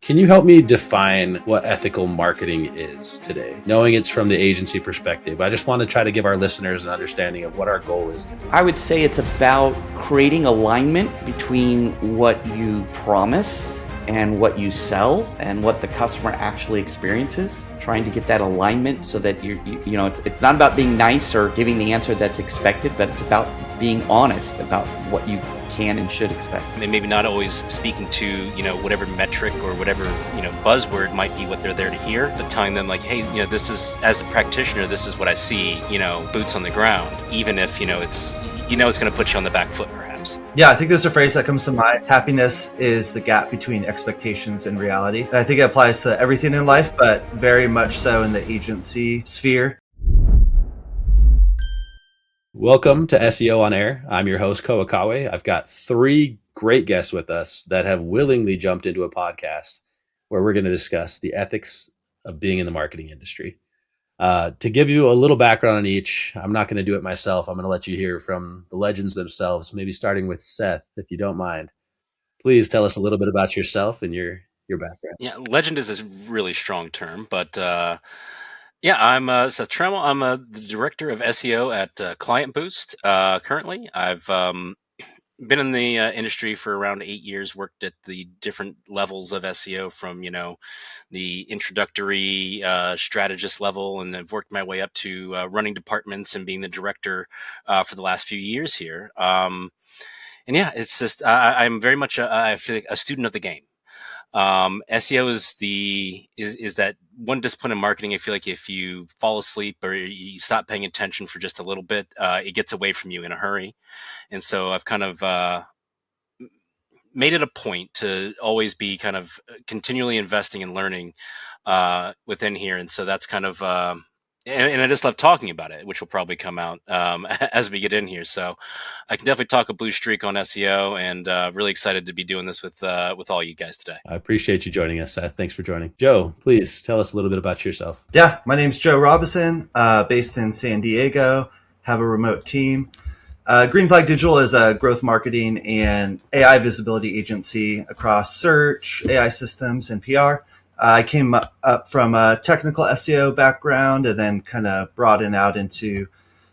Can you help me define what ethical marketing is today? Knowing it's from the agency perspective, I just want to try to give our listeners an understanding of what our goal is today. I would say it's about creating alignment between what you promise and what you sell and what the customer actually experiences. Trying to get that alignment so that it's not about being nice or giving the answer that's expected, but it's about being honest about what you can and should expect. And maybe not always speaking to, whatever metric or whatever, buzzword might be what they're there to hear, but telling them like, hey, this is, as the practitioner, this is what I see, boots on the ground, even if, it's going to put you on the back foot perhaps. Yeah, I think there's a phrase that comes to mind. Happiness is the gap between expectations and reality. And I think it applies to everything in life, but very much so in the agency sphere. Welcome to SEO On-Air. I'm your host, Koa Kauwe. I've got three great guests with us that have willingly jumped into a podcast where we're going to discuss the ethics of being in the marketing industry. To give you a little background on each, I'm not going to do it myself. I'm going to let you hear from the legends themselves, maybe starting with Seth, if you don't mind. Please tell us a little bit about yourself and your background. Yeah, legend is a really strong term, but I'm Seth Trammell. I'm the director of SEO at KlientBoost currently. I've been in the industry for around 8 years, worked at the different levels of SEO from, the introductory strategist level, and I've worked my way up to running departments and being the director for the last few years here. It's just, I'm very much, I feel like a student of the game. SEO is that one discipline in marketing. I feel like if you fall asleep or you stop paying attention for just a little bit, it gets away from you in a hurry. And so I've kind of made it a point to always be kind of continually investing and learning within here. And so that's kind of and I just love talking about it, which will probably come out as we get in here. So I can definitely talk a blue streak on SEO, and really excited to be doing this with all you guys today. I appreciate you joining us, Seth. Thanks for joining. Joe, please tell us a little bit about yourself. Yeah, my name's Joe Robison, based in San Diego, have a remote team. Green Flag Digital is a growth marketing and AI visibility agency across search, AI systems, and PR. I came up from a technical SEO background and then kind of broadened out into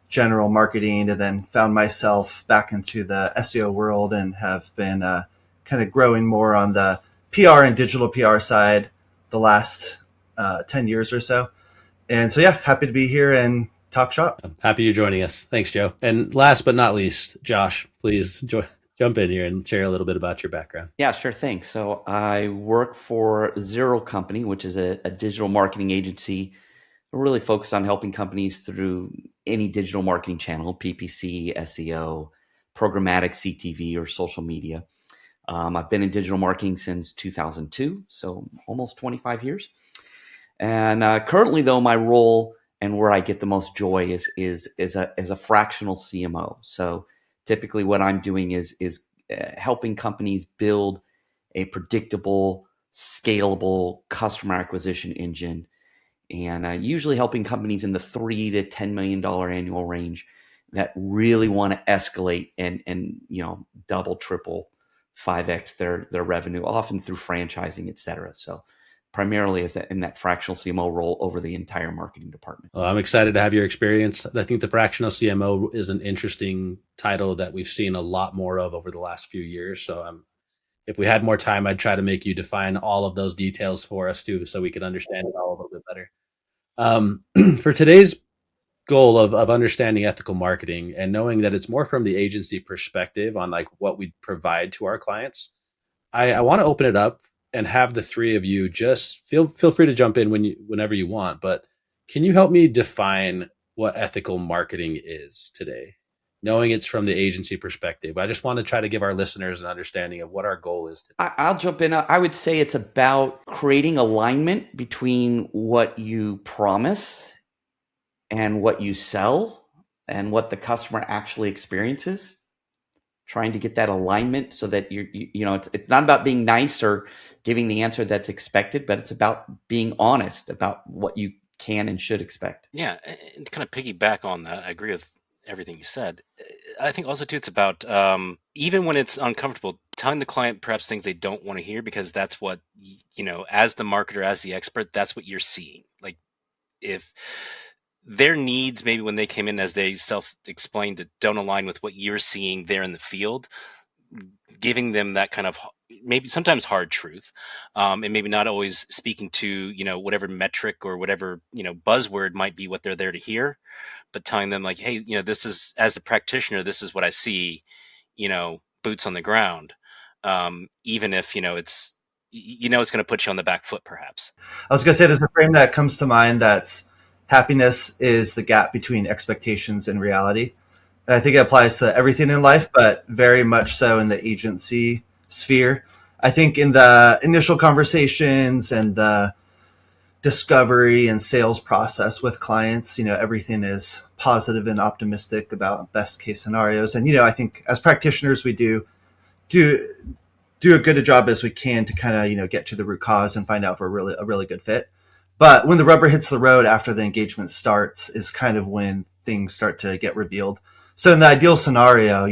general marketing, and then found myself back into the SEO world and have been kind of growing more on the PR and digital PR side the last 10 years or so. And so, yeah, happy to be here and talk shop. I'm happy you're joining us. Thanks, Joe. And last but not least, Josh, please jump in here and share a little bit about your background. Yeah, sure thing. So I work for Zero Company, which is a digital marketing agency. We're really focused on helping companies through any digital marketing channel, PPC, SEO, programmatic CTV, or social media. I've been in digital marketing since 2002, so almost 25 years. And currently, though, my role and where I get the most joy is as a fractional CMO. So typically what I'm doing is helping companies build a predictable, scalable customer acquisition engine, and usually helping companies in the $3 to $10 million annual range that really want to escalate and double, triple, 5x their revenue, often through franchising, et cetera. So primarily in that fractional CMO role over the entire marketing department. Well, I'm excited to have your experience. I think the fractional CMO is an interesting title that we've seen a lot more of over the last few years. So if we had more time, I'd try to make you define all of those details for us too, so we could understand it all a little bit better. For today's goal of understanding ethical marketing and knowing that it's more from the agency perspective on like what we provide to our clients, I want to open it up and have the three of you just feel free to jump in whenever you want. But can you help me define what ethical marketing is today? Knowing it's from the agency perspective, I just want to try to give our listeners an understanding of what our goal is today. I'll jump in. I would say it's about creating alignment between what you promise and what you sell and what the customer actually experiences. Trying to get that alignment so that it's not about being nice or giving the answer that's expected, but it's about being honest about what you can and should expect. Yeah, and to kind of piggyback on that, I agree with everything you said. I think also too, it's about even when it's uncomfortable, telling the client perhaps things they don't want to hear, because that's what, as the marketer, as the expert, that's what you're seeing. Like, if their needs, maybe when they came in, as they self-explained, don't align with what you're seeing there in the field, giving them that kind of maybe sometimes hard truth, and maybe not always speaking to, whatever metric or whatever, buzzword might be what they're there to hear, but telling them like, hey, this is, as the practitioner, this is what I see, boots on the ground. Even if, it's going to put you on the back foot, perhaps. I was going to say there's a frame that comes to mind that's happiness is the gap between expectations and reality. And I think it applies to everything in life, but very much so in the agency sphere. I think in the initial conversations and the discovery and sales process with clients, everything is positive and optimistic about best case scenarios. And, I think as practitioners, we do a good a job as we can to kind of, get to the root cause and find out if we're a really good fit. But when the rubber hits the road after the engagement starts is kind of when things start to get revealed. So in the ideal scenario,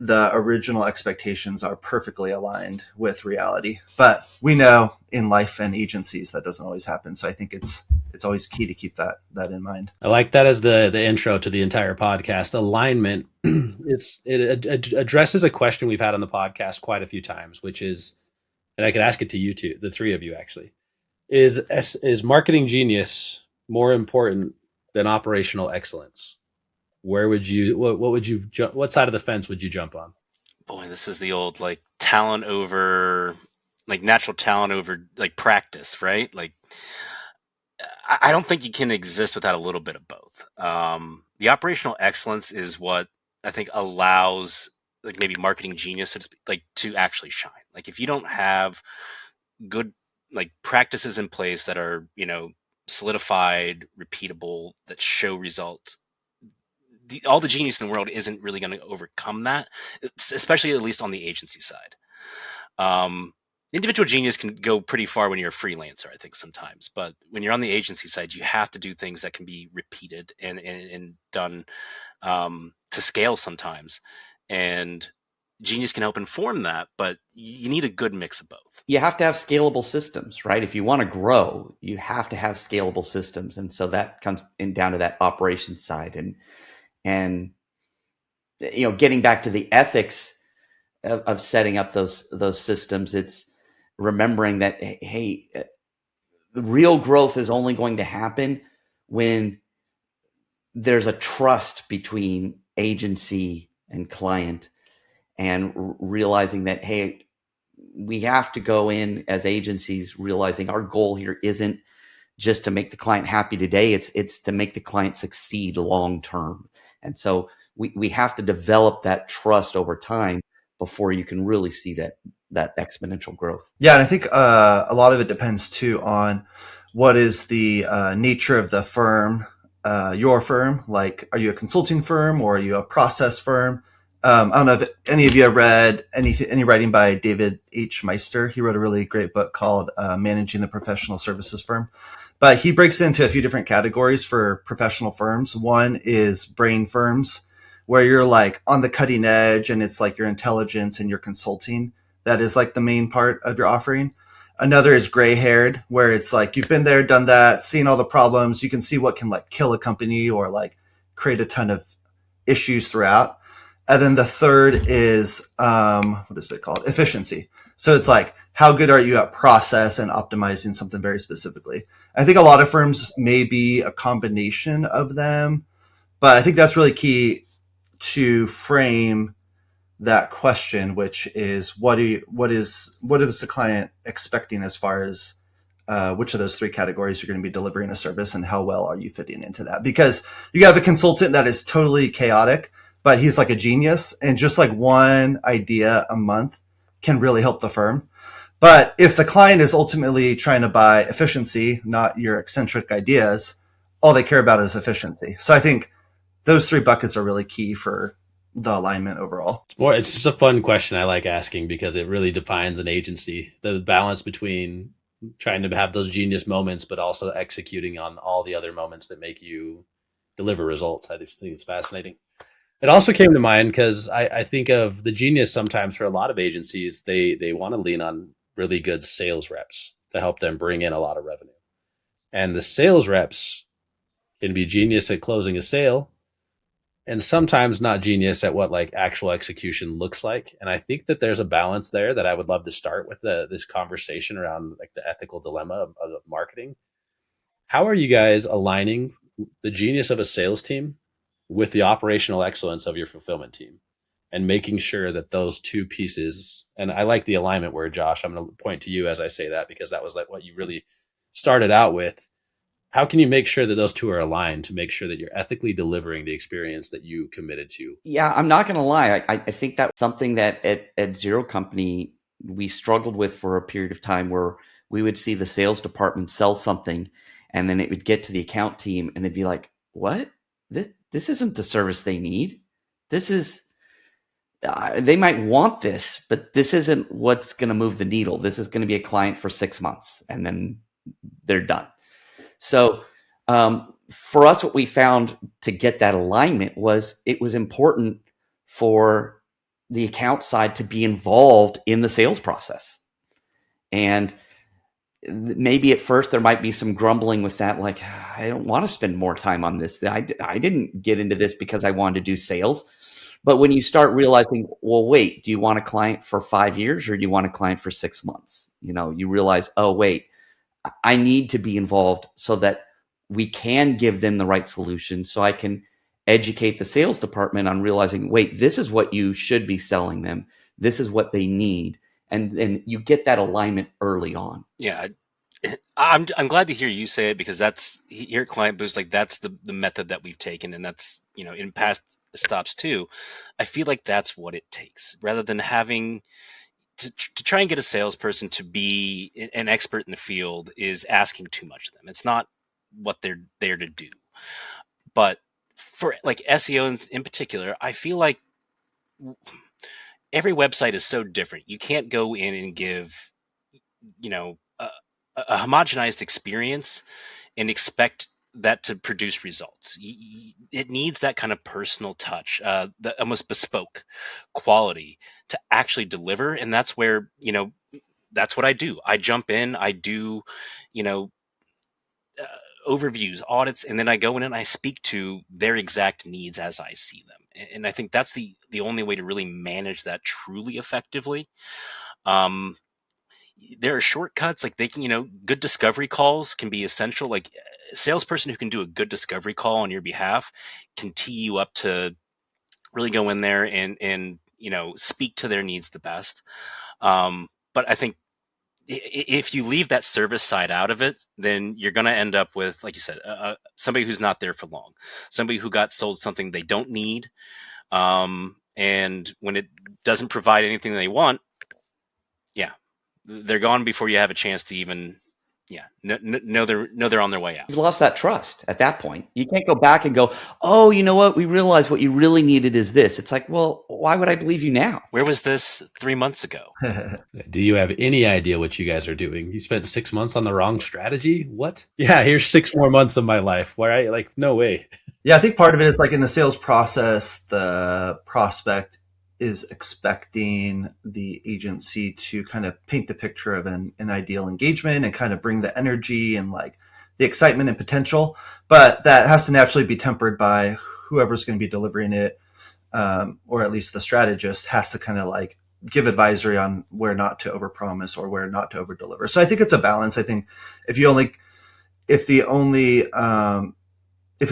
the original expectations are perfectly aligned with reality. But we know in life and agencies that doesn't always happen. So I think it's always key to keep that in mind. I like that as the intro to the entire podcast. Alignment, it addresses a question we've had on the podcast quite a few times, which is, and I could ask it to you two, the three of you actually, is marketing genius more important than operational excellence? Where would you, what side of the fence would you jump on? Boy, this is the old, like, talent over, like, natural talent over, like, practice, right? Like, I don't think you can exist without a little bit of both. The operational excellence is what I think allows, like, maybe marketing genius, so to speak, like, to actually shine. Like, if you don't have good, like, practices in place that are, solidified, repeatable, that show results, all the genius in the world isn't really going to overcome that, especially at least on the agency side. Individual genius can go pretty far when you're a freelancer, I think, sometimes. But when you're on the agency side, you have to do things that can be repeated and done to scale sometimes. And genius can help inform that, but you need a good mix of both. You have to have scalable systems, right? If you want to grow, you have to have scalable systems. And so that comes down to that operations side. And getting back to the ethics of setting up those systems, it's remembering that, hey, the real growth is only going to happen when there's a trust between agency and client, and realizing that, hey, we have to go in as agencies realizing our goal here isn't just to make the client happy today. It's to make the client succeed long term. And so we have to develop that trust over time before you can really see that exponential growth. Yeah, and I think a lot of it depends too on what is the nature of the firm, your firm. Like, are you a consulting firm or are you a process firm? I don't know if any of you have read any writing by David H. Meister. He wrote a really great book called Managing the Professional Services Firm. But he breaks into a few different categories for professional firms. One is brain firms, where you're like on the cutting edge and it's like your intelligence and your consulting. That is like the main part of your offering. Another is gray haired, where it's like you've been there, done that, seen all the problems. You can see what can like kill a company or like create a ton of issues throughout. And then the third is, what is it called? Efficiency. So it's like, how good are you at process and optimizing something very specifically? I think a lot of firms may be a combination of them, but I think that's really key to frame that question, which is what is the client expecting as far as which of those three categories you're going to be delivering a service, and how well are you fitting into that? Because you have a consultant that is totally chaotic, but he's like a genius, and just like one idea a month can really help the firm. But if the client is ultimately trying to buy efficiency, not your eccentric ideas, all they care about is efficiency. So I think those three buckets are really key for the alignment overall. It's just a fun question I like asking, because it really defines an agency, the balance between trying to have those genius moments, but also executing on all the other moments that make you deliver results. I just think it's fascinating. It also came to mind because I think of the genius sometimes for a lot of agencies, they want to lean on really good sales reps to help them bring in a lot of revenue. And the sales reps can be genius at closing a sale and sometimes not genius at what like actual execution looks like. And I think that there's a balance there that I would love to start with this conversation around like the ethical dilemma of marketing. How are you guys aligning the genius of a sales team with the operational excellence of your fulfillment team and making sure that those two pieces, and I like the alignment word, Josh, I'm going to point to you as I say that because that was like what you really started out with. How can you make sure that those two are aligned to make sure that you're ethically delivering the experience that you committed to? Yeah, I'm not going to lie. I think that's something that at Zero Company, we struggled with for a period of time where we would see the sales department sell something and then it would get to the account team and they'd be like, what? This isn't the service they need. This is, they might want this, but this isn't what's going to move the needle. This is going to be a client for 6 months and then they're done. So for us, what we found to get that alignment was it was important for the account side to be involved in the sales process. And maybe at first there might be some grumbling with that, like, I don't want to spend more time on this. I didn't get into this because I wanted to do sales. But when you start realizing, well, wait, do you want a client for 5 years or do you want a client for 6 months? You know, you realize, oh, wait, I need to be involved so that we can give them the right solution, so I can educate the sales department on realizing, wait, this is what you should be selling them. This is what they need. And you get that alignment early on. Yeah. I'm glad to hear you say it because that's here at KlientBoost, like that's the method that we've taken. And that's, you know, in past stops too, I feel like that's what it takes rather than having to try and get a salesperson to be an expert in the field is asking too much of them. It's not what they're there to do. But for like SEO in particular, I feel like every website is so different. You can't go in and give, you know, a homogenized experience and expect that to produce results. It needs that kind of personal touch, the almost bespoke quality to actually deliver. And that's where, you know, that's what I do. I jump in, I do, you know, overviews, audits, and then I go in and I speak to their exact needs as I see them. And I think that's the only way to really manage that truly effectively. There are shortcuts, like they can, you know, good discovery calls can be essential. Like a salesperson who can do a good discovery call on your behalf can tee you up to really go in there and, you know, speak to their needs the best. But I think if you leave that service side out of it, then you're going to end up with, like you said, somebody who's not there for long, somebody who got sold something they don't need. And when it doesn't provide anything they want, yeah, they're gone before you have a chance to even, know they're on their way out. You've lost that trust at that point. You can't go back and go, oh, you know what? We realized what you really needed is this. It's like, well, why would I believe you now? Where was this 3 months ago? Do you have any idea what you guys are doing? You spent 6 months on the wrong strategy? What? Yeah, here's 6 more months of my life where I like, no way. Yeah, I think part of it is like in the sales process, the prospect is expecting the agency to kind of paint the picture of an ideal engagement and kind of bring the energy and like the excitement and potential. But that has to naturally be tempered by whoever's going to be delivering it, or at least the strategist has to kind of like give advisory on where not to overpromise or where not to overdeliver. So I think it's a balance. I think if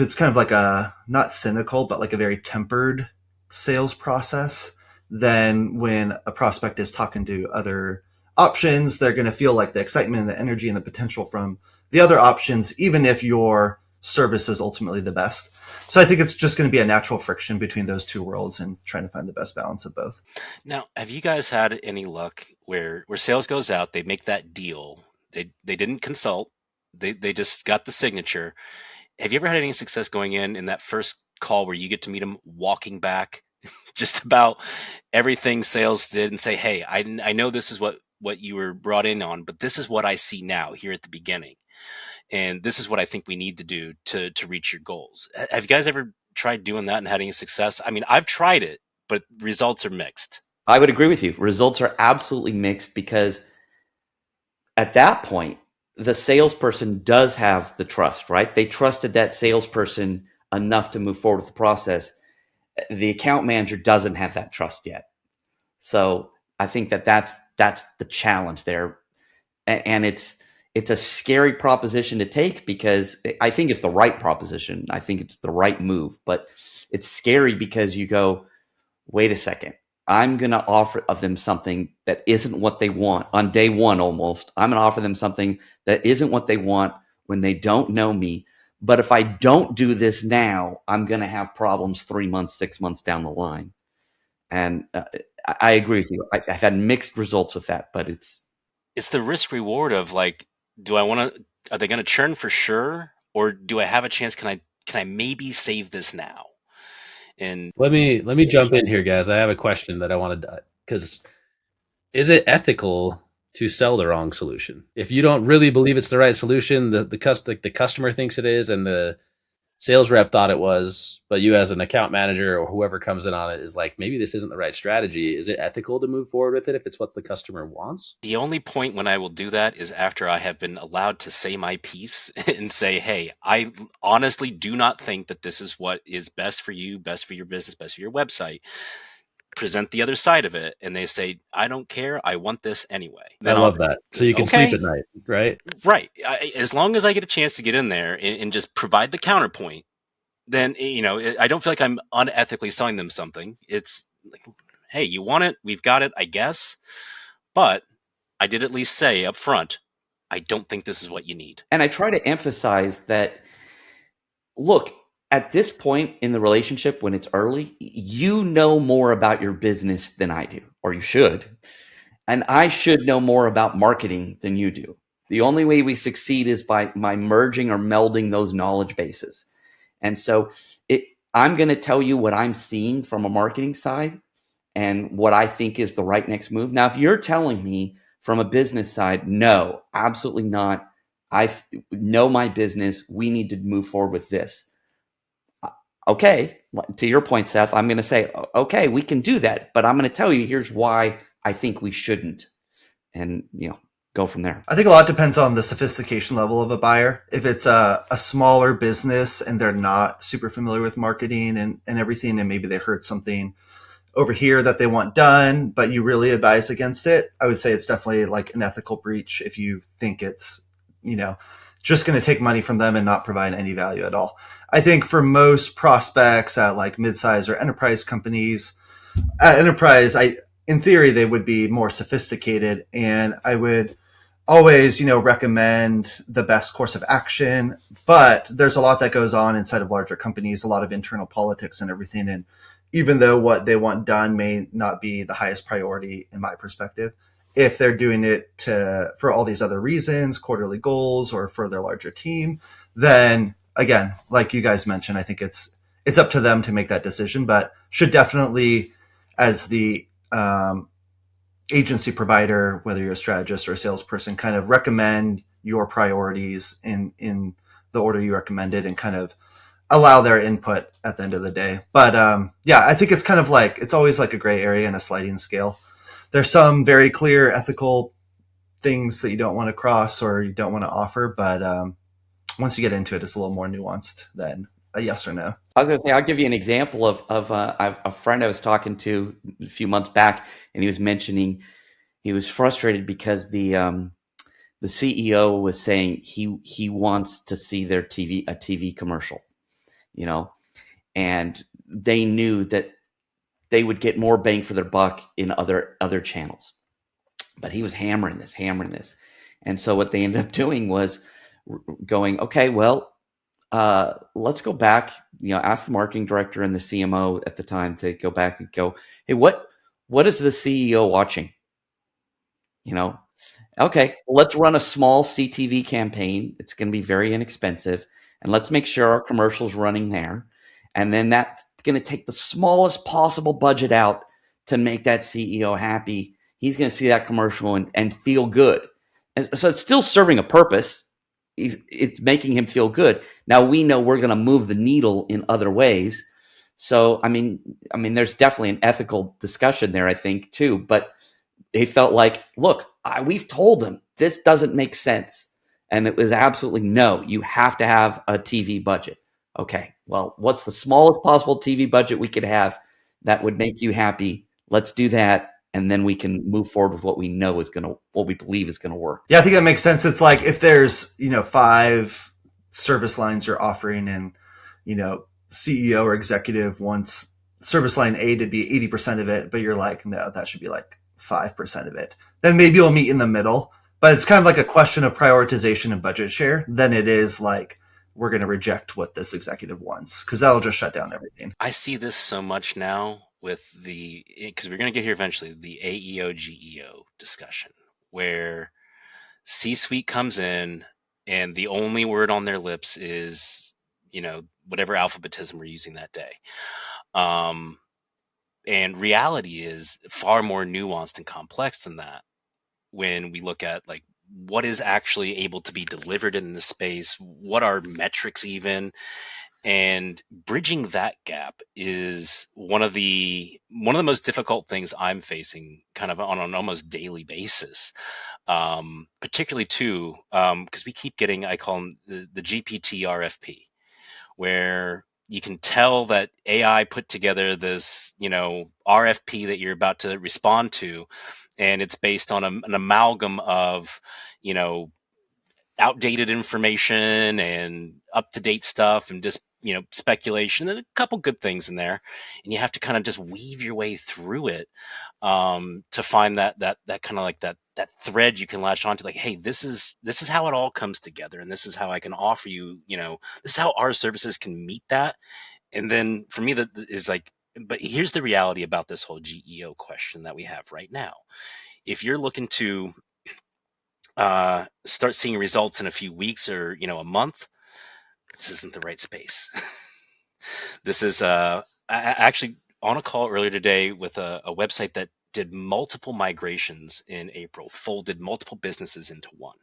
it's kind of like a, not cynical, but like a very tempered sales process, then when a prospect is talking to other options, they're going to feel like the excitement and the energy and the potential from the other options, even if your service is ultimately the best. So I think it's just going to be a natural friction between those two worlds and trying to find the best balance of both. Now, have you guys had any luck where sales goes out, they make that deal, they didn't consult, they just got the signature. Have you ever had any success going in that first call where you get to meet them walking back just about everything sales did and say, hey, I know this is what you were brought in on, but this is what I see now here at the beginning. and this is what I think we need to do to reach your goals. Have you guys ever tried doing that and had any success? I mean, I've tried it, but results are mixed. I would agree with you. Results are absolutely mixed, because at that point, the salesperson does have the trust, right? They trusted that salesperson enough to move forward with the process. The account manager doesn't have that trust yet. So I think that's the challenge there. And it's a scary proposition to take, because I think it's the right proposition. I think it's the right move, but it's scary because you go, wait a second, I'm going to offer them something that isn't what they want on day one. Almost, I'm going to offer them something that isn't what they want when they don't know me. But if I don't do this now, I'm going to have problems 3 months, 6 months down the line. And I agree with you. I've had mixed results with that, but it's the risk reward of like, are they going to churn for sure? Or do I have a chance? Can I maybe save this now? And let me jump in here, guys. I have a question that I wanted to, because is it ethical to sell the wrong solution? If you don't really believe it's the right solution, the customer thinks it is, and the sales rep thought it was, but you as an account manager or whoever comes in on it is like, maybe this isn't the right strategy. Is it ethical to move forward with it if it's what the customer wants? The only point when I will do that is after I have been allowed to say my piece and say, hey, I honestly do not think that this is what is best for you, best for your business, best for your website. Present the other side of it, and they say, I don't care, I want this anyway. Then I love that. So you can sleep at night, right? Right. As long as I get a chance to get in there and just provide the counterpoint, then, I don't feel like I'm unethically selling them something. It's like, hey, you want it? We've got it, I guess. But I did at least say up front, I don't think this is what you need. And I try to emphasize that, look, at this point in the relationship, when it's early, you know more about your business than I do, or you should. And I should know more about marketing than you do. The only way we succeed is by merging or melding those knowledge bases. And so I'm going to tell you what I'm seeing from a marketing side and what I think is the right next move. Now, if you're telling me from a business side, no, absolutely not, I know my business, we need to move forward with this. Okay, to your point, Seth, I'm going to say, okay, we can do that, but I'm going to tell you, here's why I think we shouldn't, and go from there. I think a lot depends on the sophistication level of a buyer. If it's a smaller business and they're not super familiar with marketing and everything, and maybe they heard something over here that they want done, but you really advise against it, I would say it's definitely like an ethical breach if you think it's, just going to take money from them and not provide any value at all. I think for most prospects at like midsize or enterprise companies, in theory, they would be more sophisticated, and I would always, recommend the best course of action. But there's a lot that goes on inside of larger companies, a lot of internal politics and everything. And even though what they want done may not be the highest priority in my perspective, if they're doing it for all these other reasons, quarterly goals or for their larger team, then again, like you guys mentioned, I think it's up to them to make that decision, but should definitely, as the agency provider, whether you're a strategist or a salesperson, kind of recommend your priorities in the order you recommended and kind of allow their input at the end of the day. But I think it's kind of like, it's always like a gray area and a sliding scale. There's some very clear ethical things that you don't want to cross or you don't want to offer, but once you get into it, it's a little more nuanced than a yes or no. I was going to say, I'll give you an example of a friend I was talking to a few months back, and he was mentioning he was frustrated because the CEO was saying he wants to see a TV commercial, and they knew that they would get more bang for their buck in other channels, but he was hammering this, and so what they ended up doing was going, okay, well, let's go back, ask the marketing director and the CMO at the time to go back and go, hey, what is the CEO watching? Okay, well, let's run a small CTV campaign. It's going to be very inexpensive, and let's make sure our commercial's running there. And then that's going to take the smallest possible budget out to make that CEO happy. He's going to see that commercial and feel good. And so it's still serving a purpose. it's making him feel good. Now we know we're going to move the needle in other ways. So, I mean, there's definitely an ethical discussion there, I think, too. But he felt like, look, we've told him this doesn't make sense. And it was absolutely no, you have to have a TV budget. Okay, well, what's the smallest possible TV budget we could have that would make you happy? Let's do that. And then we can move forward with what we know is what we believe is going to work. Yeah, I think that makes sense. It's like if there's, 5 service lines you're offering and, CEO or executive wants service line A to be 80% of it, but you're like, no, that should be like 5% of it. Then maybe you'll meet in the middle. But it's kind of like a question of prioritization and budget share than it is like, we're going to reject what this executive wants, because that'll just shut down everything. I see this so much now with because we're going to get here eventually, the AEO GEO discussion, where C-suite comes in and the only word on their lips is, whatever alphabetism we're using that day. And reality is far more nuanced and complex than that. When we look at like what is actually able to be delivered in the space, what are metrics even, and bridging that gap is one of the most difficult things I'm facing kind of on an almost daily basis. Particularly too, because we keep getting, I call them the GPT RFP, where you can tell that AI put together this, RFP that you're about to respond to, and it's based on an amalgam of, outdated information and up-to-date stuff and just, speculation and a couple good things in there. And you have to kind of just weave your way through it to find that kind of like that thread you can latch onto, like, hey, this is how it all comes together. And this is how I can offer you, this is how our services can meet that. And then for me, that is like, but here's the reality about this whole GEO question that we have right now. If you're looking to start seeing results in a few weeks or, a month, this isn't the right space. This is I actually on a call earlier today with a website that did multiple migrations in April, folded multiple businesses into one.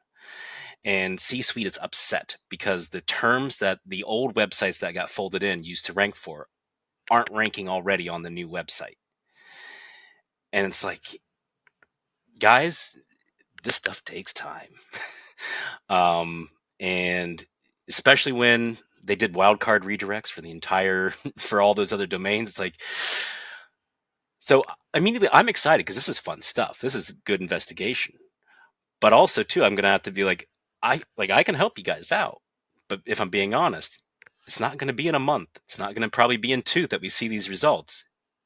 And C-suite is upset because the terms that the old websites that got folded in used to rank for aren't ranking already on the new website. And it's like, guys, this stuff takes time. And especially when they did wildcard redirects for all those other domains. It's like, so immediately I'm excited because this is fun stuff. This is good investigation. But also too, I'm going to have to be like, I can help you guys out. But if I'm being honest, it's not going to be in a month. It's not going to probably be in 2 that we see these results.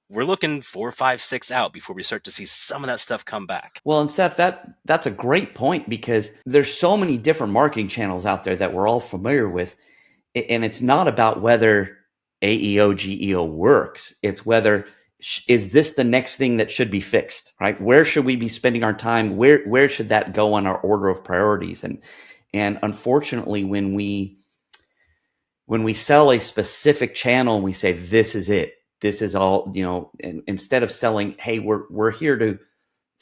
We're looking 4, 5, 6 out before we start to see some of that stuff come back. Well, and Seth, that's a great point, because there's so many different marketing channels out there that we're all familiar with. And it's not about whether AEO, GEO works. It's whether, is this the next thing that should be fixed, right? Where should we be spending our time? Where should that go on our order of priorities? And unfortunately, when we sell a specific channel, we say, this is it. This is all, and instead of selling, hey, we're here to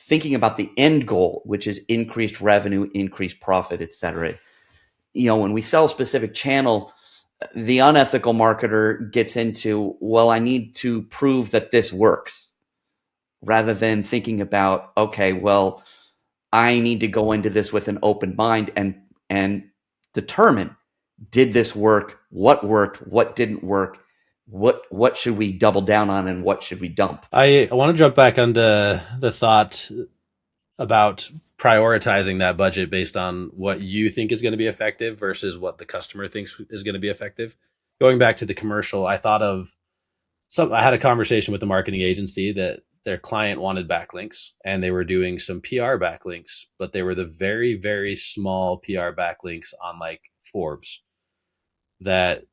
thinking about the end goal, which is increased revenue, increased profit, et cetera. When we sell a specific channel, the unethical marketer gets into, well, I need to prove that this works, rather than thinking about, okay, well, I need to go into this with an open mind and determine, did this work? What worked? What didn't work? What should we double down on and what should we dump? I want to jump back onto the thought about prioritizing that budget based on what you think is going to be effective versus what the customer thinks is going to be effective. Going back to the commercial, I had a conversation with the marketing agency that their client wanted backlinks, and they were doing some PR backlinks, but they were the very, very small PR backlinks on like Forbes that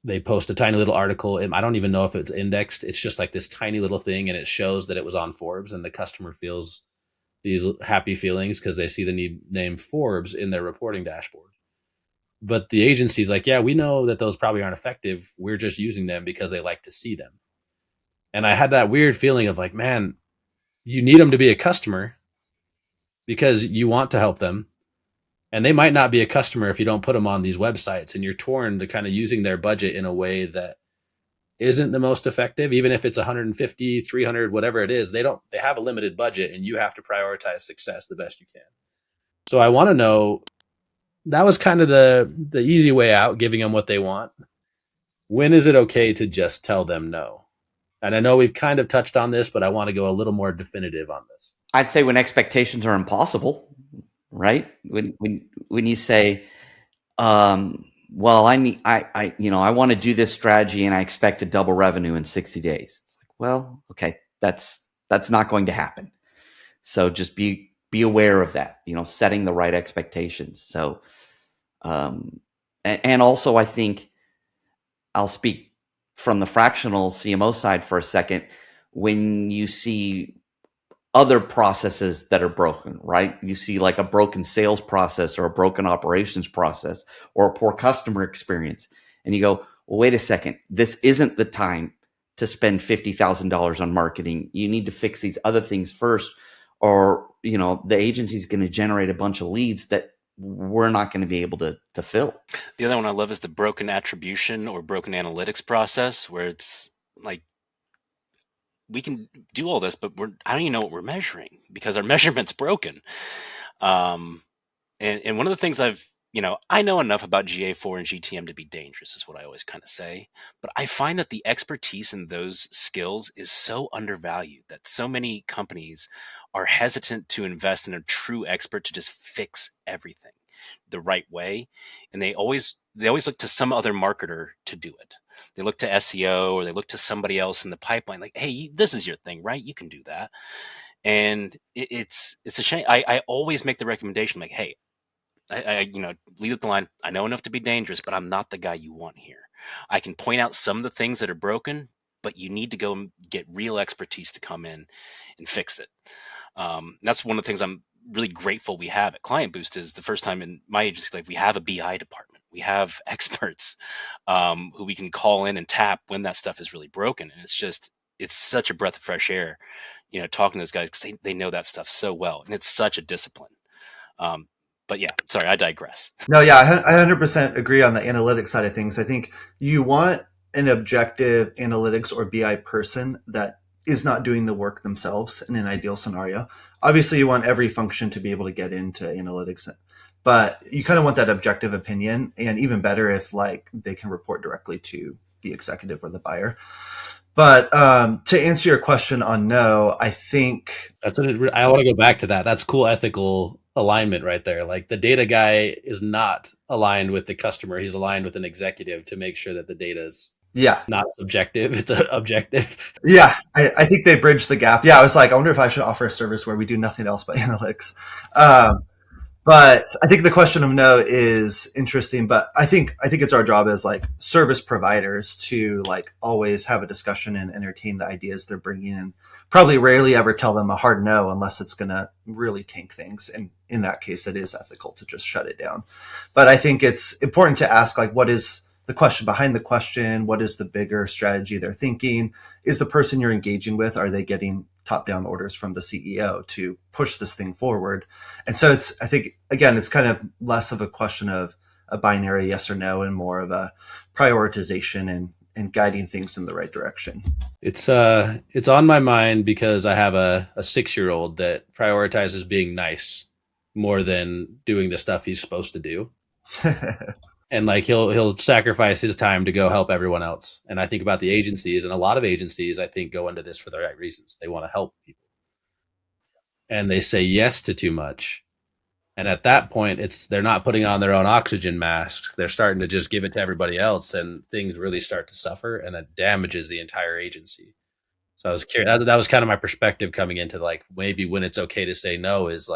they post a tiny little article. I don't even know if it's indexed. It's just like this tiny little thing, and it shows that it was on Forbes, and the customer feels these happy feelings because they see the name Forbes in their reporting dashboard. But the agency's like, yeah, we know that those probably aren't effective. We're just using them because they like to see them. And I had that weird feeling of like, man, you need them to be a customer because you want to help them. And they might not be a customer if you don't put them on these websites, and you're torn to kind of using their budget in a way that isn't the most effective. Even if it's 150, 300, whatever it is, they have a limited budget, and you have to prioritize success the best you can. So I want to know, that was kind of the easy way out, giving them what they want. When is it okay to just tell them no? And I know we've kind of touched on this, but I want to go a little more definitive on this. I'd say when expectations are impossible, right? When you say, well, I want to do this strategy and I expect to double revenue in 60 days. It's like, well, okay, that's not going to happen. So just be aware of that, setting the right expectations. So, and also I think I'll speak from the fractional CMO side for a second. When you see other processes that are broken, right? You see like a broken sales process or a broken operations process or a poor customer experience. And you go, well, wait a second, this isn't the time to spend $50,000 on marketing. You need to fix these other things first, or, the agency's going to generate a bunch of leads that we're not going to be able to fill. The other one I love is the broken attribution or broken analytics process, where it's like, we can do all this, but I don't even know what we're measuring because our measurement's broken. And one of the things I know enough about GA4 and GTM to be dangerous, is what I always kind of say. But I find that the expertise in those skills is so undervalued that so many companies are hesitant to invest in a true expert to just fix everything the right way. And they always look to some other marketer to do it. They look to SEO, or they look to somebody else in the pipeline, like, hey, this is your thing, right? You can do that. And it's a shame. I always make the recommendation, like, hey, I lead with the line, I know enough to be dangerous, but I'm not the guy you want here. I can point out some of the things that are broken, but you need to go and get real expertise to come in and fix it. That's one of the things I'm really grateful we have at KlientBoost. Is the first time in my agency, like, we have a BI department. We have experts who we can call in and tap when that stuff is really broken. And it's such a breath of fresh air, talking to those guys, because they know that stuff so well. And it's such a discipline. But yeah, sorry, I digress. No, yeah, I 100% agree on the analytics side of things. I think you want an objective analytics or BI person that is not doing the work themselves in an ideal scenario. Obviously, you want every function to be able to get into analytics, but you kind of want that objective opinion, and even better if they can report directly to the executive or the buyer. But to answer your question on no, I think I want to go back to that. That's cool ethical alignment right there. Like, the data guy is not aligned with the customer. He's aligned with an executive to make sure that the data is not subjective. It's objective. Yeah, I think they bridge the gap. Yeah, I was like, I wonder if I should offer a service where we do nothing else but analytics. But I think the question of no is interesting, but I think it's our job as service providers to always have a discussion and entertain the ideas they're bringing in. Probably rarely ever tell them a hard no unless it's going to really tank things. And in that case, it is ethical to just shut it down. But I think it's important to ask, what is the question behind the question? What is the bigger strategy they're thinking? Is the person you're engaging with, are they getting top-down orders from the CEO to push this thing forward? And so I think, again, it's kind of less of a question of a binary yes or no and more of a prioritization and guiding things in the right direction. It's on my mind because I have a 6-year-old that prioritizes being nice more than doing the stuff he's supposed to do. And he'll sacrifice his time to go help everyone else. And I think about the agencies, and a lot of agencies, I think, go into this for the right reasons. They want to help people. And they say yes to too much. And at that point, they're not putting on their own oxygen masks. They're starting to just give it to everybody else, and things really start to suffer, and it damages the entire agency. So I was curious. That was kind of my perspective coming into maybe when it's okay to say no is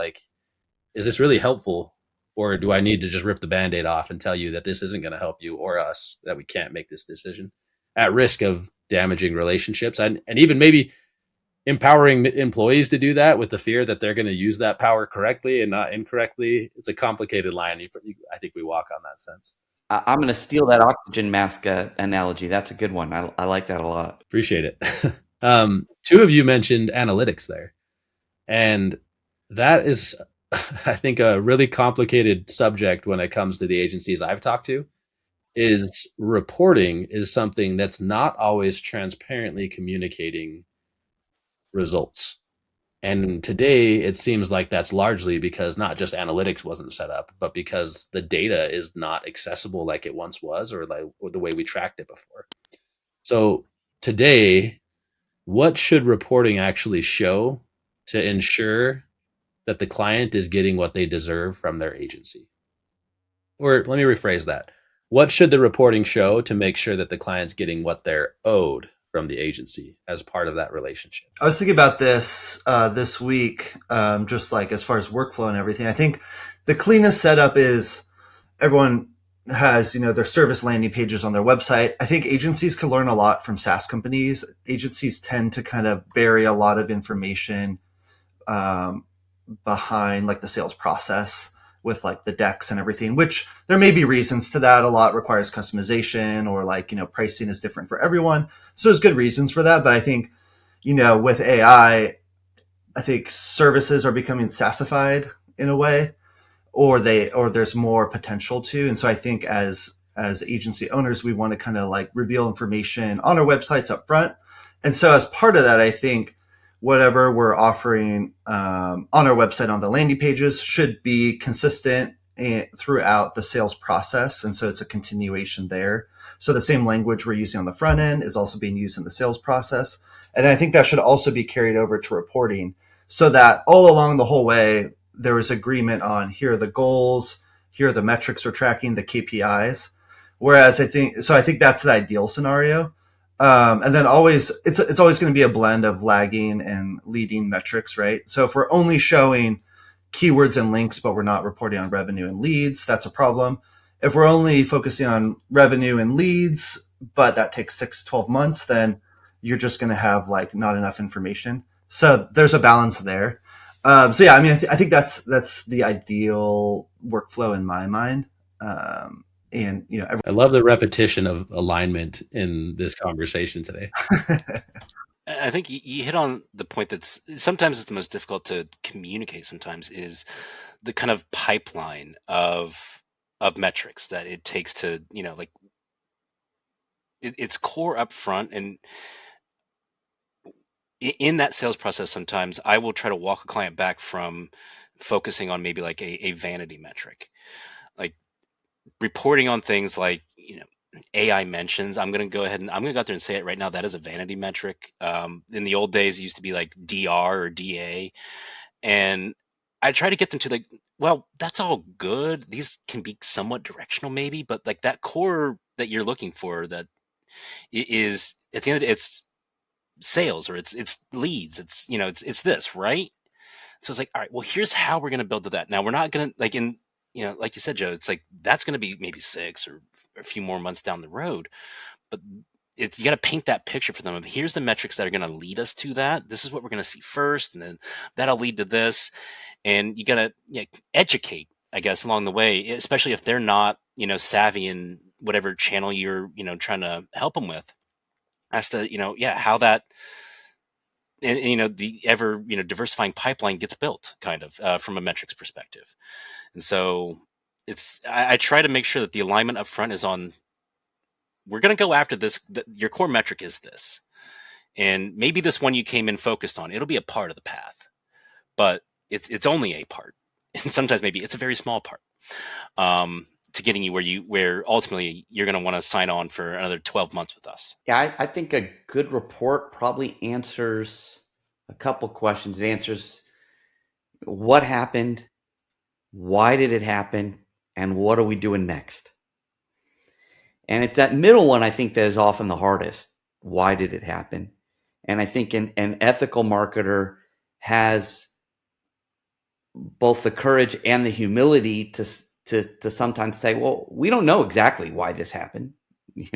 this really helpful? Or do I need to just rip the Band-Aid off and tell you that this isn't going to help you or us, that we can't make this decision, at risk of damaging relationships and even maybe empowering employees to do that with the fear that they're going to use that power correctly and not incorrectly? It's a complicated line. I think we walk on that sense. I'm going to steal that oxygen mask analogy. That's a good one. I like that a lot. Appreciate it. Two of you mentioned analytics there. And that is I think a really complicated subject when it comes to the agencies I've talked to is reporting is something that's not always transparently communicating results. And today it seems like that's largely because not just analytics wasn't set up, but because the data is not accessible like it once was, or like the way we tracked it before. So today, what should reporting actually show to ensure that the client is getting what they deserve from their agency? Or let me rephrase that. What should the reporting show to make sure that the client's getting what they're owed from the agency as part of that relationship? I was thinking about this this week, just like as far as workflow and everything. I think the cleanest setup is everyone has, their service landing pages on their website. I think agencies can learn a lot from SaaS companies. Agencies tend to kind of bury a lot of information behind like the sales process with like the decks and everything, which there may be reasons to that. A lot requires customization, or like, pricing is different for everyone. So there's good reasons for that. But I think, with AI, I think services are becoming SaaSified in a way, or there's more potential to. And so I think as agency owners, we want to kind of like reveal information on our websites up front. And so as part of that, I think whatever we're offering on our website on the landing pages should be consistent throughout the sales process. And so it's a continuation there. So the same language we're using on the front end is also being used in the sales process. And I think that should also be carried over to reporting, so that all along the whole way, there was agreement on here are the goals, here are the metrics we're tracking, the KPIs. Whereas I think that's the ideal scenario. And then it's always going to be a blend of lagging and leading metrics, right? So if we're only showing keywords and links, but we're not reporting on revenue and leads, that's a problem. If we're only focusing on revenue and leads, but that takes 6-12 months, then you're just going to have like not enough information. So there's a balance there. So yeah, I mean, I think that's the ideal workflow in my mind. And I love the repetition of alignment in this conversation today. I think you hit on the point that's sometimes it's the most difficult to communicate. Sometimes is the kind of pipeline of metrics that it takes to, like it's core up front. And in that sales process, sometimes I will try to walk a client back from focusing on maybe like a vanity metric, like reporting on things like, AI mentions. I'm going to go out there and say it right now. That is a vanity metric. In the old days, it used to be like DR or DA. And I try to get them to like, well, that's all good. These can be somewhat directional maybe, but like that core that you're looking for, that is at the end of the day, it's sales, or it's leads. It's, it's this, right? So it's like, all right, well, here's how we're going to build to that. Now we're not going to like like you said, Joe, it's like, that's going to be maybe 6 or a few more months down the road, but you got to paint that picture for them of here's the metrics that are going to lead us to that. This is what we're going to see first, and then that'll lead to this. And you got to educate, I guess, along the way, especially if they're not, savvy in whatever channel you're, trying to help them with, as to, how that, and the ever, diversifying pipeline gets built kind of from a metrics perspective. And so I try to make sure that the alignment up front is on, we're going to go after this. Your core metric is this. And maybe this one you came in focused on, it'll be a part of the path, but it's only a part. And sometimes maybe it's a very small part to getting you where ultimately you're going to want to sign on for another 12 months with us. Yeah, I think a good report probably answers a couple questions. It answers what happened, why did it happen, and what are we doing next? And it's that middle one, I think, that is often the hardest. Why did it happen? And I think an ethical marketer has both the courage and the humility to sometimes say, well, we don't know exactly why this happened. We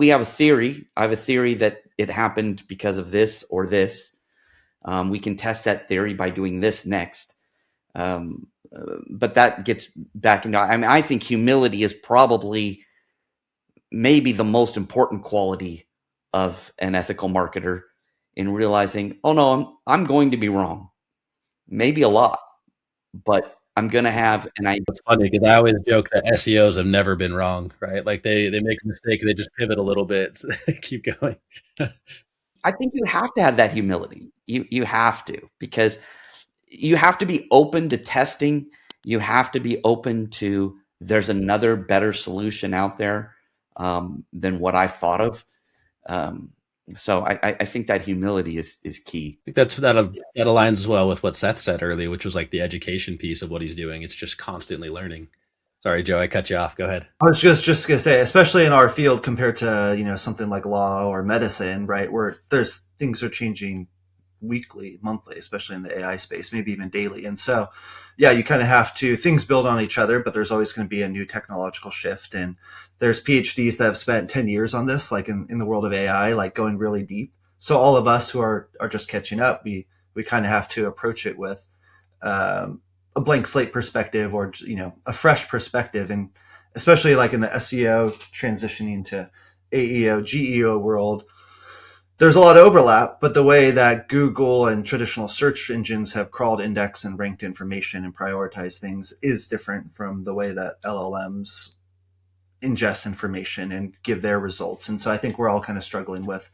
have a theory. I have a theory that it happened because of this or this. We can test that theory by doing this next. But that gets back into, I think humility is probably maybe the most important quality of an ethical marketer, in realizing, oh no, I'm going to be wrong. Maybe a lot. but I'm going to have, and I, It's funny because I always joke that SEOs have never been wrong, right? Like they make a mistake, they just pivot a little bit, so they keep going. I think you have to have that humility. You have to, because you have to be open to testing. You have to be open to, there's another better solution out there than what I thought of. So I think that humility is key. I think that aligns well with what Seth said earlier, which was like the education piece of what he's doing. It's just constantly learning. Sorry, Joe, I cut you off. Go ahead. I was just gonna say, especially in our field compared to something like law or medicine, right, where there's things are changing weekly, monthly, especially in the AI space, maybe even daily. And so, yeah, you kind of have to, things build on each other, but there's always going to be a new technological shift. And there's PhDs that have spent 10 years on this, like in the world of AI, like going really deep. So all of us who are just catching up, we kind of have to approach it with a blank slate perspective, or a fresh perspective. And especially like in the SEO transitioning to AEO, GEO world, there's a lot of overlap, but the way that Google and traditional search engines have crawled, indexed, and ranked information and prioritized things is different from the way that LLMs ingest information and give their results. And so I think we're all kind of struggling with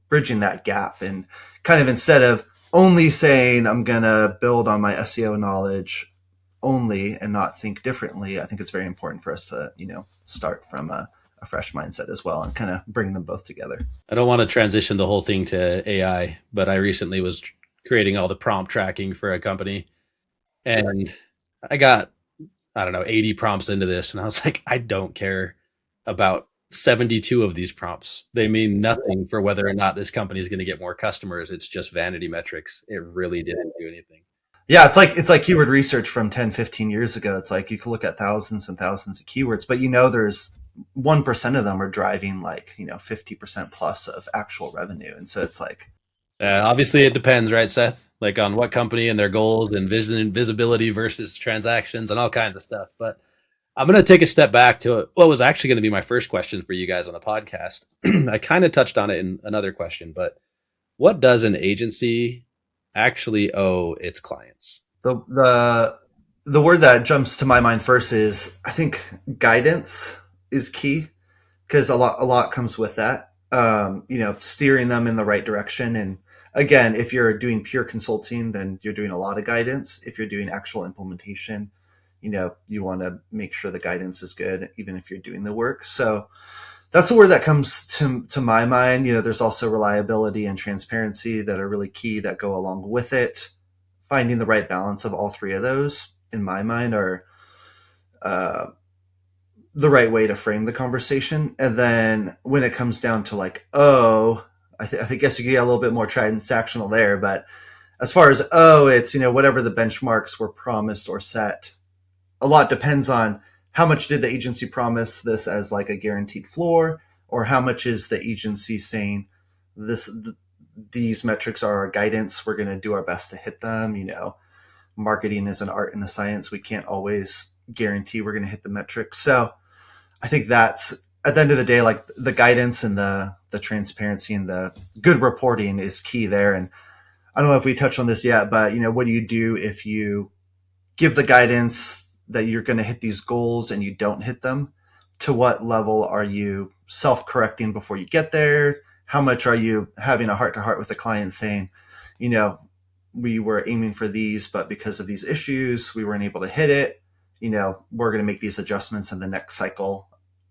bridging that gap, and kind of, instead of only saying I'm going to build on my SEO knowledge only and not think differently, I think it's very important for us to, start from a fresh mindset as well, and kind of bring them both together. I don't want to transition the whole thing to AI, but I recently was creating all the prompt tracking for a company, and I got, 80 prompts into this, and I was like, I don't care about 72 of these prompts. They mean nothing for whether or not this company is going to get more customers. It's just vanity metrics. It really didn't do anything. Yeah, it's like keyword research from 10, 15 years ago. It's like you can look at thousands and thousands of keywords, but there's 1% of them are driving 50% plus of actual revenue. And so it's like, obviously it depends, right, Seth? Like on what company and their goals and visibility versus transactions and all kinds of stuff. But I'm going to take a step back to what was actually going to be my first question for you guys on the podcast. I kind of touched on it in another question, but what does an agency actually owe its clients? The word that jumps to my mind first is, I think, guidance is key, because a lot comes with that. Steering them in the right direction. And again, if you're doing pure consulting, then you're doing a lot of guidance. If you're doing actual implementation, you want to make sure the guidance is good, even if you're doing the work. So that's the word that comes to my mind. There's also reliability and transparency that are really key that go along with it. Finding the right balance of all three of those, in my mind, are the right way to frame the conversation. And then when it comes down to I guess you get a little bit more transactional there, but as far as, it's, whatever the benchmarks were promised or set, a lot depends on how much did the agency promise this as like a guaranteed floor, or how much is the agency saying these metrics are our guidance. We're going to do our best to hit them. Marketing is an art and a science. We can't always guarantee we're going to hit the metrics. So I think that's, at the end of the day, like the guidance and the transparency and the good reporting is key there. And I don't know if we touched on this yet, but what do you do if you give the guidance that you're going to hit these goals and you don't hit them? To what level are you self-correcting before you get there? How much are you having a heart-to-heart with the client saying, we were aiming for these, but because of these issues, we weren't able to hit it. We're going to make these adjustments, and the next cycle,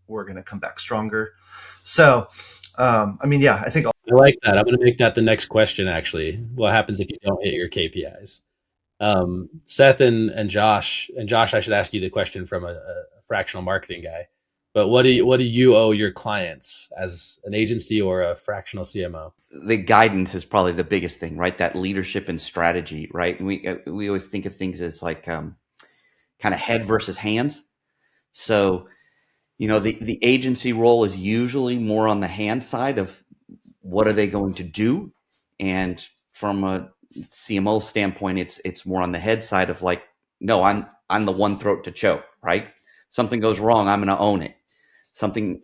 we're going to come back stronger. So, I think I like that. I'm going to make that the next question, actually. What happens if you don't hit your KPIs? Seth and Josh, I should ask you the question from a fractional marketing guy, but what do you owe your clients as an agency or a fractional CMO? The guidance is probably the biggest thing, right? That leadership and strategy, right? We always think of things as like kind of head versus hands. So, the agency role is usually more on the hand side of what are they going to do, and from a CMO standpoint, it's more on the head side of like, no, I'm the one throat to choke, right? Something goes wrong, I'm going to own it. Something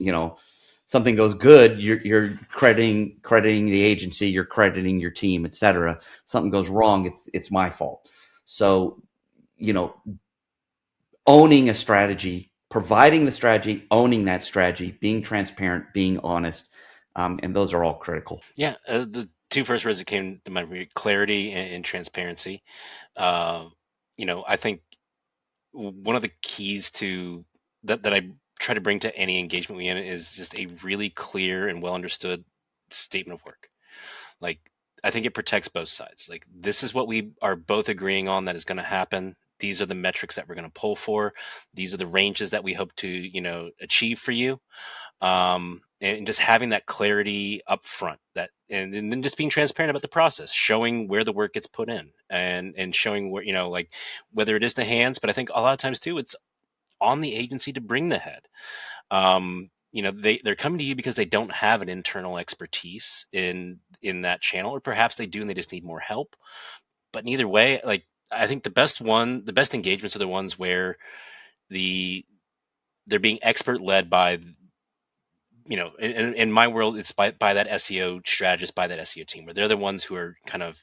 goes good, you're crediting the agency, you're crediting your team, etc. Something goes wrong, it's my fault. So, owning a strategy, providing the strategy, owning that strategy, being transparent, being honest. And those are all critical. Yeah. The two first words that came to mind were clarity and transparency. I think one of the keys to that I try to bring to any engagement we in is just a really clear and well understood statement of work. Like, I think it protects both sides. Like, this is what we are both agreeing on that is going to happen. These are the metrics that we're going to pull for. These are the ranges that we hope to, achieve for you. And just having that clarity up front, and then just being transparent about the process, showing where the work gets put in, and showing where, like, whether it is the hands, but I think a lot of times too, it's on the agency to bring the head. They're coming to you because they don't have an internal expertise in that channel, or perhaps they do and they just need more help. But either way, like, I think the best engagements are the ones where they're being expert led by, in my world, it's by that SEO strategist, by that SEO team, where they're the ones who are kind of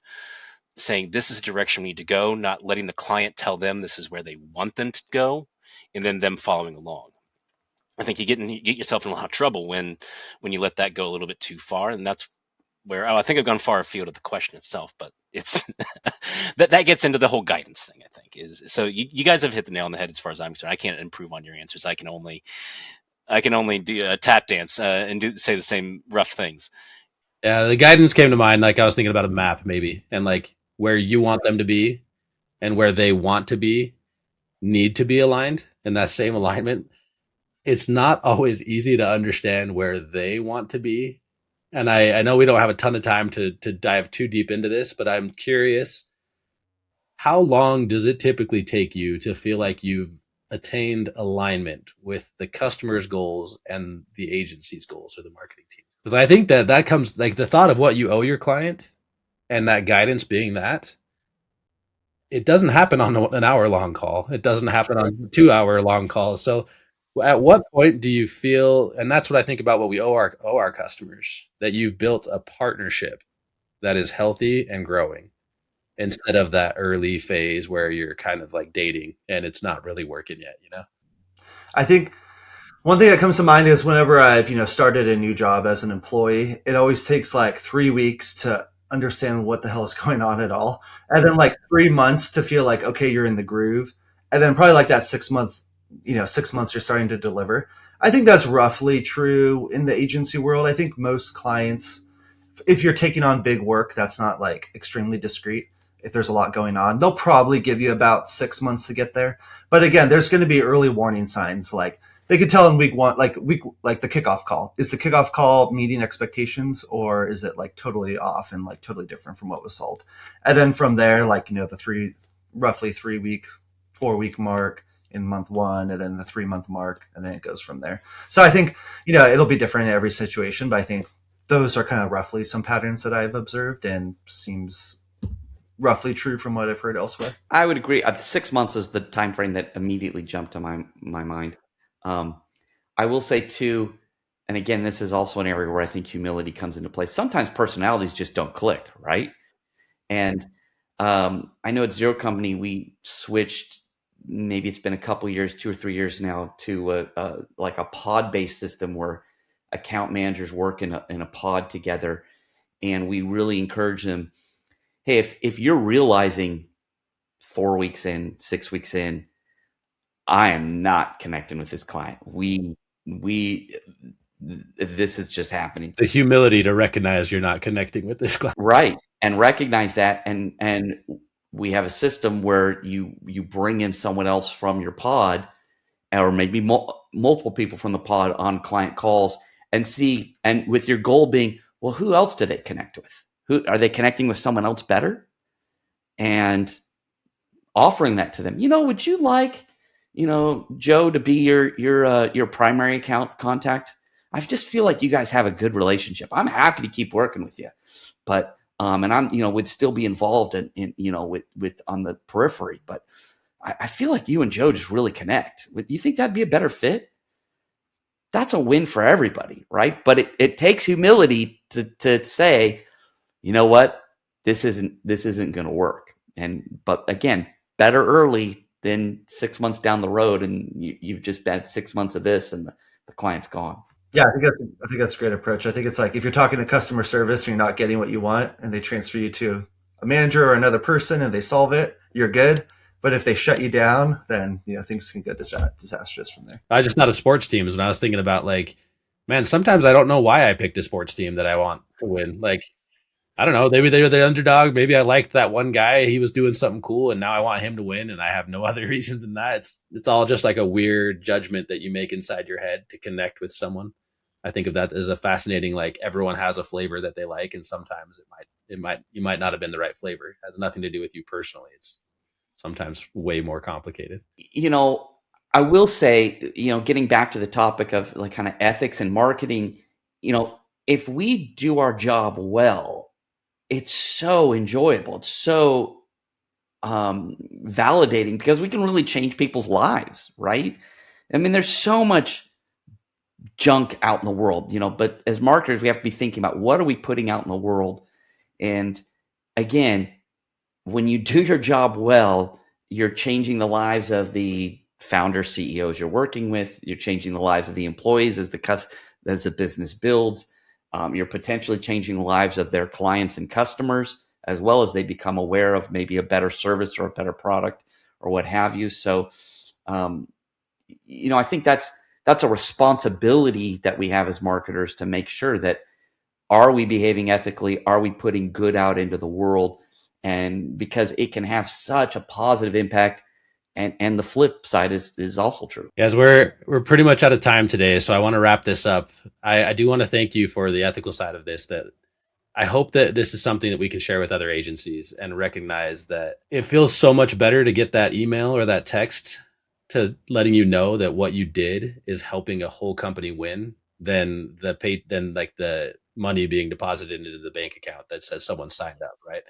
saying, this is the direction we need to go, not letting the client tell them this is where they want them to go, and then them following along. I think you get yourself in a lot of trouble when you let that go a little bit too far. And that's where, I think I've gone far afield of the question itself, but it's that gets into the whole guidance thing, I think. So you guys have hit the nail on the head as far as I'm concerned. I can't improve on your answers. I can only do a tap dance and say the same rough things. Yeah, the guidance came to mind. Like, I was thinking about a map maybe, and like where you want them to be and where they want to be need to be aligned in that same alignment. It's not always easy to understand where they want to be. And I know we don't have a ton of time to dive too deep into this, but I'm curious, how long does it typically take you to feel like you've attained alignment with the customer's goals and the agency's goals or the marketing team? Because I think that comes, like, the thought of what you owe your client and that guidance being that, it doesn't happen on an hour-long call. It doesn't happen on 2-hour-long calls. So at what point do you feel, and that's what I think about what we owe our customers, that you've built a partnership that is healthy and growing, instead of that early phase where you're kind of like dating and it's not really working yet, I think one thing that comes to mind is whenever I've, started a new job as an employee, it always takes like 3 weeks to understand what the hell is going on at all. And then like 3 months to feel like, okay, you're in the groove. And then probably like that 6 months you're starting to deliver. I think that's roughly true in the agency world. I think most clients, if you're taking on big work, that's not like extremely discreet. If there's a lot going on, they'll probably give you about 6 months to get there. But again, there's going to be early warning signs. Like, they could tell in week one, like the kickoff call. Is the kickoff call meeting expectations, or is it like totally off and like totally different from what was sold? And then from there, like, the roughly 4 week mark in month one, and then the 3 month mark, and then it goes from there. So I think, it'll be different in every situation, but I think those are kind of roughly some patterns that I've observed and seems roughly true from what I've heard elsewhere. I would agree. 6 months is the time frame that immediately jumped to my mind. I will say too, and again, this is also an area where I think humility comes into play. Sometimes personalities just don't click, right? And I know at Zero Company, we switched, maybe it's been a couple years, 2 or 3 years now, to like a pod-based system where account managers work in a pod together. And we really encourage them, hey, if you're realizing 4 weeks in, 6 weeks in, I am not connecting with this client. This is just happening. The humility to recognize you're not connecting with this client. Right. And recognize that. And we have a system where you bring in someone else from your pod, or maybe multiple people from the pod on client calls, and see, and with your goal being, well, who else do they connect with? Who are they connecting with? Someone else better? And offering that to them. Would you like, Joe to be your primary account contact? I just feel like you guys have a good relationship. I'm happy to keep working with you, but and I'm would still be involved in with on the periphery. But I feel like you and Joe just really connect. You think that'd be a better fit? That's a win for everybody, right? But it takes humility to say, you know what, this isn't going to work. But again, better early then 6 months down the road, and you've just had 6 months of this, and the client's gone. Yeah, I think that's a great approach. I think it's like if you're talking to customer service and you're not getting what you want, and they transfer you to a manager or another person and they solve it, you're good. But if they shut you down, then things can go disastrous from there. I just not a sports teams. When I was thinking about man, sometimes I don't know why I picked a sports team that I want to win. I don't know. Maybe they were the underdog. Maybe I liked that one guy. He was doing something cool, and now I want him to win, and I have no other reason than that. It's all just like a weird judgment that you make inside your head to connect with someone. I think of that as a fascinating, everyone has a flavor that they like, and sometimes you might not have been the right flavor. It has nothing to do with you personally. It's sometimes way more complicated. I will say, getting back to the topic of kind of ethics and marketing, if we do our job well, it's so enjoyable. It's so validating because we can really change people's lives, right? I mean, there's so much junk out in the world, but as marketers, we have to be thinking about what are we putting out in the world. And again, when you do your job well, you're changing the lives of the founder CEOs you're working with. You're changing the lives of the employees as the business builds. You're potentially changing the lives of their clients and customers, as well as they become aware of maybe a better service or a better product or what have you. So, I think that's a responsibility that we have as marketers to make sure that are we behaving ethically? Are we putting good out into the world? And because it can have such a positive impact. And the flip side is also true. Yes, we're pretty much out of time today, so I want to wrap this up. I do want to thank you for the ethical side of this. That I hope that this is something that we can share with other agencies and recognize that it feels so much better to get that email or that text to letting you know that what you did is helping a whole company win than the money being deposited into the bank account that says someone signed up, right?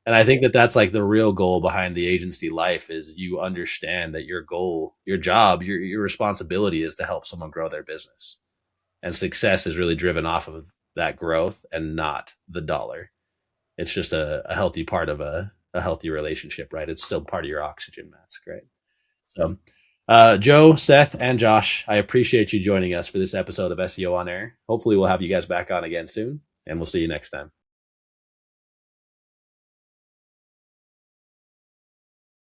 And I think that that's the real goal behind the agency life is you understand that your goal, your job, your responsibility is to help someone grow their business. And success is really driven off of that growth and not the dollar. It's just a healthy part of a healthy relationship, right? It's still part of your oxygen mask, right? So, Joe, Seth, and Josh, I appreciate you joining us for this episode of SEO On Air. Hopefully we'll have you guys back on again soon, and we'll see you next time.